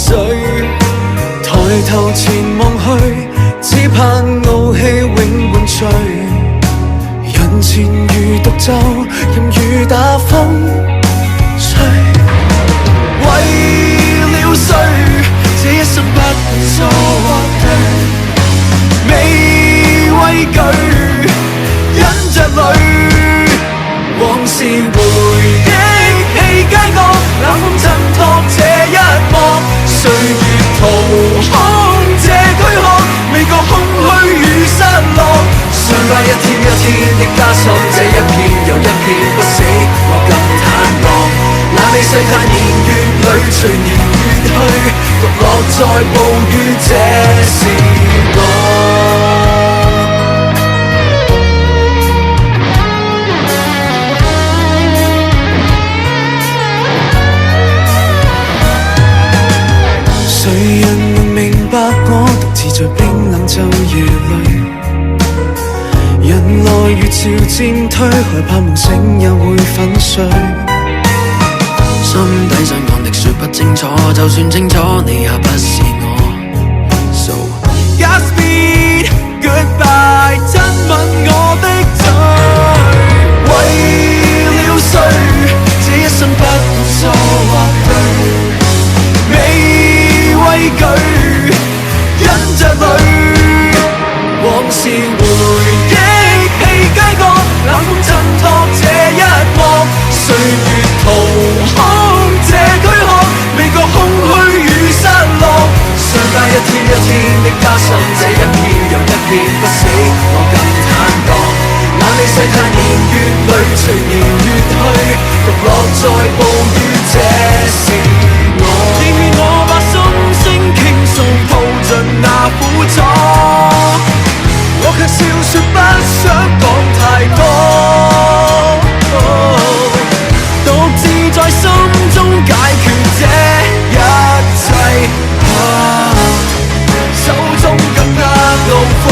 誰？抬頭前望去，只盼傲氣永伴隨。人前如獨奏，任雨打風吹。為了誰，這一生不管錯或對，未畏懼，忍着淚，往事回憶起街角，冷風襯托這一幕，歲月掏空這軀殼，未覺空虛與失落，想把一天一天的加深，這一片又一片不死，我更坦蕩。那你世態年月裏隨年月去，獨落在暴雨，這是我。誰人能明白我獨自在冰冷晝夜裏？人來如潮漸退，害怕夢醒也會粉碎。心底上抗力說不清楚，就算清楚你也不是我。So Godspeed Goodbye， 親吻我的嘴。為了誰，這一生不管錯或對，未畏懼，忍着淚，往事回憶起街角，冷風襯托這一幕，歲月掏空這軀殼，未覺空虛與失落，想把一天一天的加深，這一片又一片不死，我更坦蕩。那你世態年月裏隨年月去，獨落在暴雨，這是我。你勸我把心聲傾訴，吐盡那苦楚，我卻笑說不想講太多，獨自在心中解決這一切，手中更加怒火。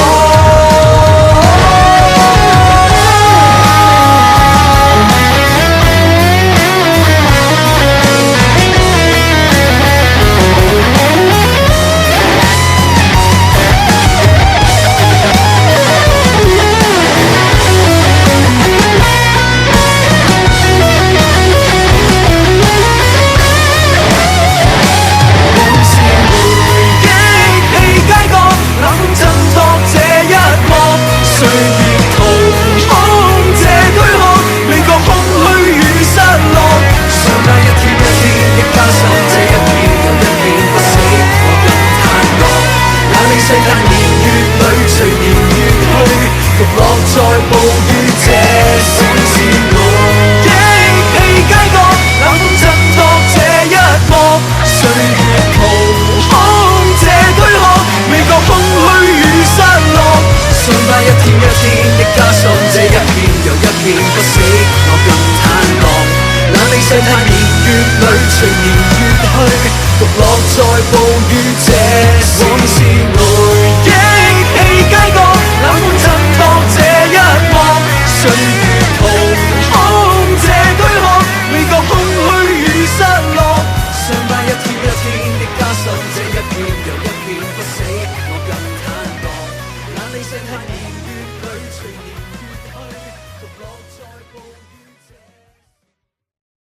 世界年月裏隨年月去，獨落在暴雨，這算是我。憶起街角，冷風襯托這一幕，歲月掏空這軀殼，未覺空虛與失落，想把一天一天的加深，這一片又一片不死，我更坦蕩。那你世態年月裏隨年月去，獨落在暴雨，這往事回憶起街角，冷風襯托這一幕，歲月掏空這軀殼，未覺空虛與失落，想把一天一天的加深，這一片又一片不死，我更坦蕩。那你世態年月裏隨年